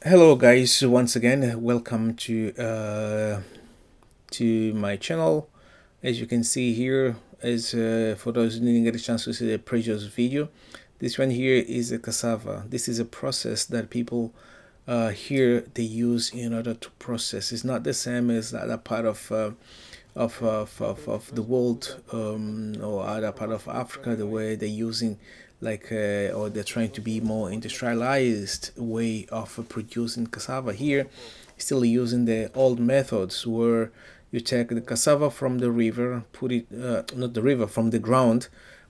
Hello, guys. Once again, welcome to my channel. As you can see here, as for those who didn't get a chance to see the previous video, this one here is a cassava. This is a process that people here they use in order to process. It's not the same as the other part of the world, or other part of Africa, the way they're using or they're trying to be more industrialized way of producing cassava. Here still using the old methods where you take the cassava from the river, put it not the river, from the ground,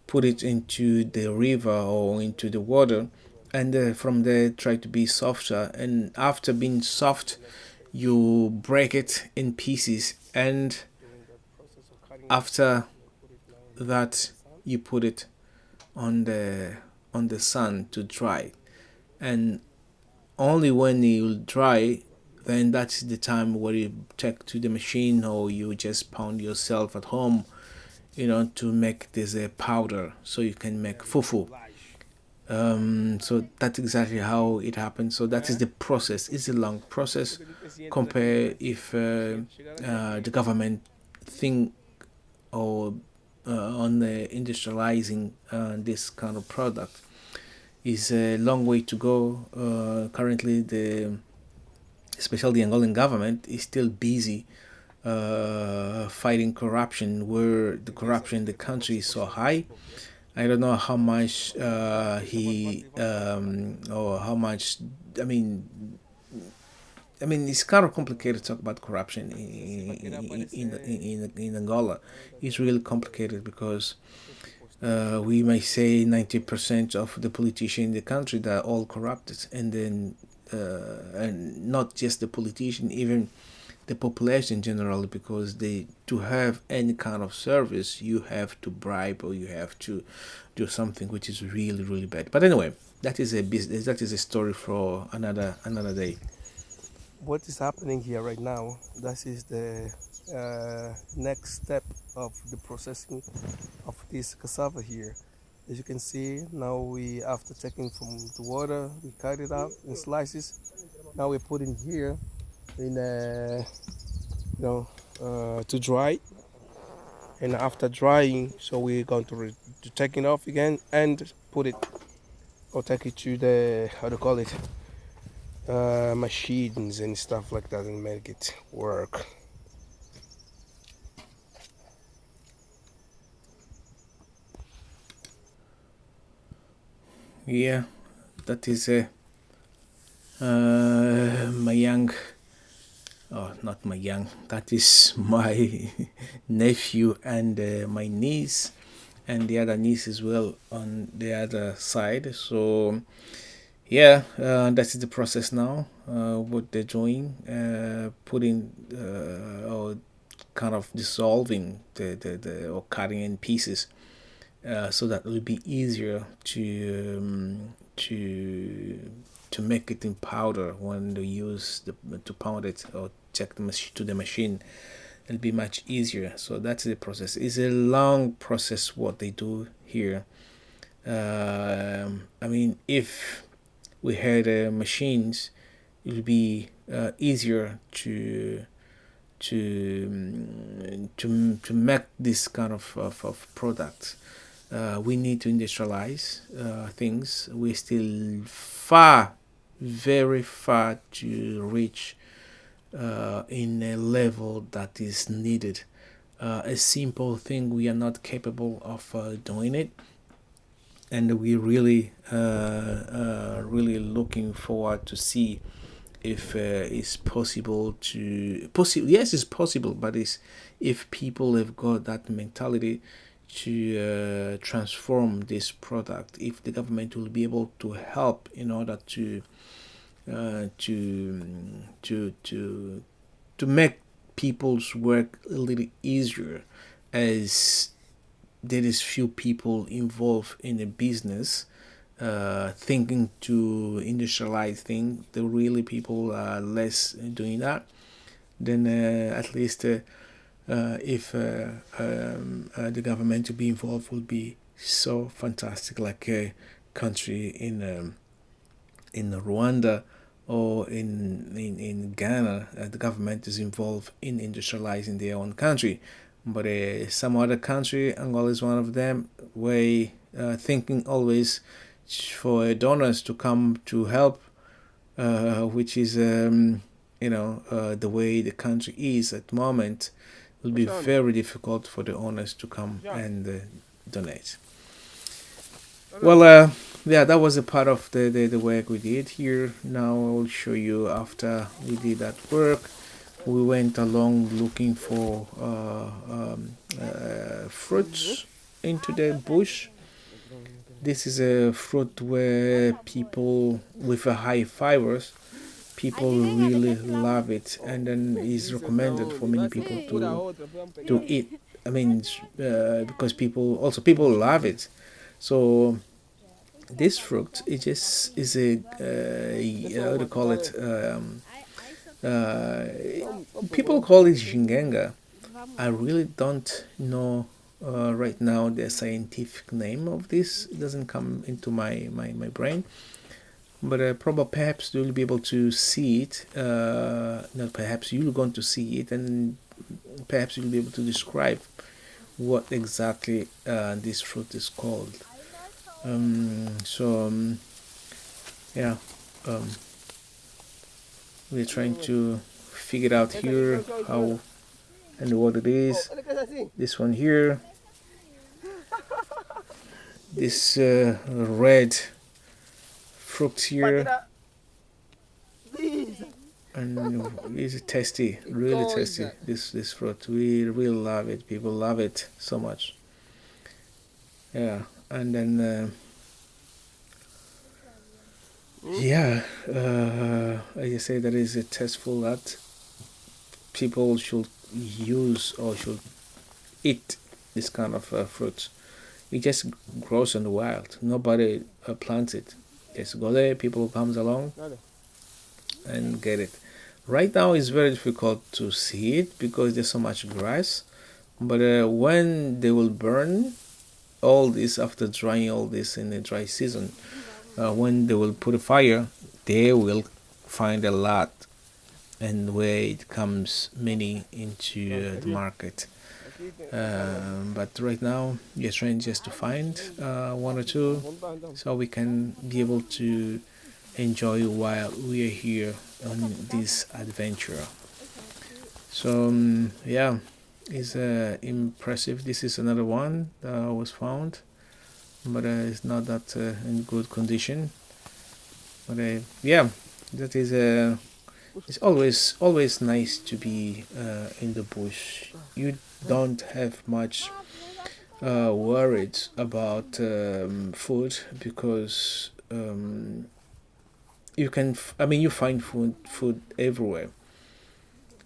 put it into the river or into the water, and from there try to be softer, and after being soft you break it in pieces, and after that you put it on the sun to dry, and only when you dry, then that's the time where you take to the machine, or you just pound yourself at home, to make this a powder so you can make fufu. So that's exactly how it happens. So that is the process. It's a long process. Compare if the government think or on the industrializing this kind of product is a long way to go. Currently, especially the Angolan government is still busy fighting corruption, where the corruption in the country is so high. I don't know how much he or how much. I mean, it's kind of complicated to talk about corruption in Angola. It's really complicated because we may say 90% of the politicians in the country that are all corrupted, and then and not just the politician, even the population generally, because they to have any kind of service you have to bribe, or you have to do something which is really really bad. But anyway, that is a business. That is a story for another day. What is happening here right now, that is the next step of the processing of this cassava here. As you can see, now we, after taking from the water, we cut it out in slices. Now we're putting here in to dry, and after drying, so we're going to take it off again and put it, or take it to the, how to call it, machines and stuff like that, and make it work. Yeah, that is my young. Oh, not my young. That is my nephew and my niece, and the other niece as well on the other side. So yeah, that is the process now. What they're doing, putting or kind of dissolving the or cutting in pieces, so that it will be easier to make it in powder when they use to pound it or check to the machine. It'll be much easier. So that's the process. It's a long process what they do here. If we had machines, it would be easier to make this kind of product. We need to industrialize things. We're still far, very far to reach in a level that is needed. A simple thing we are not capable of doing it, and we really looking forward to see if it's possible to possible. Yes, it's possible, but it's if people have got that mentality to transform this product, if the government will be able to help in order to uh, to to to to make people's work a little easier, as there is few people involved in a business thinking to industrialize things. The really people are less doing that. Then at least if the government to be involved would be so fantastic, like a country in Rwanda, or in Ghana, the government is involved in industrializing their own country. But some other country, Angola is one of them, where thinking always for donors to come to help, which is the way the country is at the moment, it will be very difficult for the owners to come and donate. Well, yeah, that was a part of the work we did here. Now I will show you after we did that work. We went along looking for fruits into the bush. This is a fruit where people with a high fibers, people really love it, and then is recommended for many people to eat. I mean, because people love it. So this fruit it just is a how to call it uh, people call it jingenga. I really don't know right now the scientific name of this. It doesn't come into my brain, but probably perhaps you'll be able to see it. Not perhaps you're going to see it, and perhaps you'll be able to describe what exactly this fruit is called. So yeah, um, we're trying to figure out here how and what it is. This one here, this red fruit here, and it's tasty, really tasty. This fruit, we really love it. People love it so much. Yeah, and then yeah, I say that is a tasteful that people should use or should eat this kind of fruits. It just grows in the wild. Nobody plants it. Just go there. People comes along and get it. Right now, it's very difficult to see it because there's so much grass. But when they will burn all this after drying all this in the dry season, when they will put a fire, they will find a lot, and where it comes many into the market. But right now, we're trying just to find one or two, so we can be able to enjoy while we are here on this adventure. So yeah, it's impressive. This is another one that was found, but it's not that in good condition. But yeah, that is it's always nice to be in the bush. You don't have much worried about food because you can. I mean, you find food everywhere.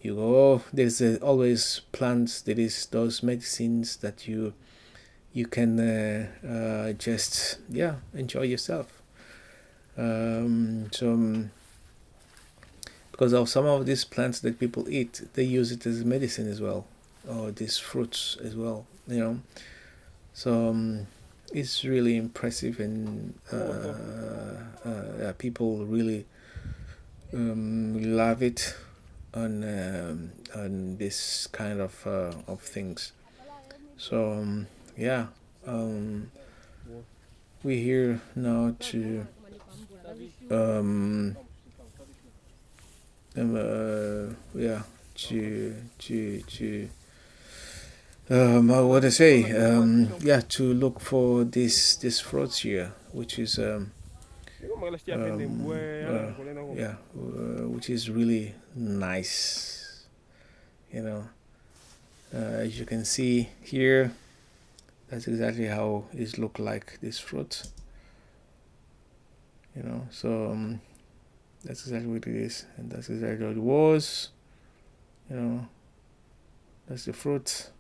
You go. There's always plants. There is those medicines that you can just enjoy yourself. So because of some of these plants that people eat, they use it as medicine as well, or these fruits as well. So it's really impressive, and people really love it on this kind of things. So yeah, um, we're here now to um, yeah to what I say to look for this fruits here, which is which is really nice, you know. As you can see here, that's exactly how it look like, this fruit, so that's exactly what it is, and that's exactly what it was, you know. That's the fruit.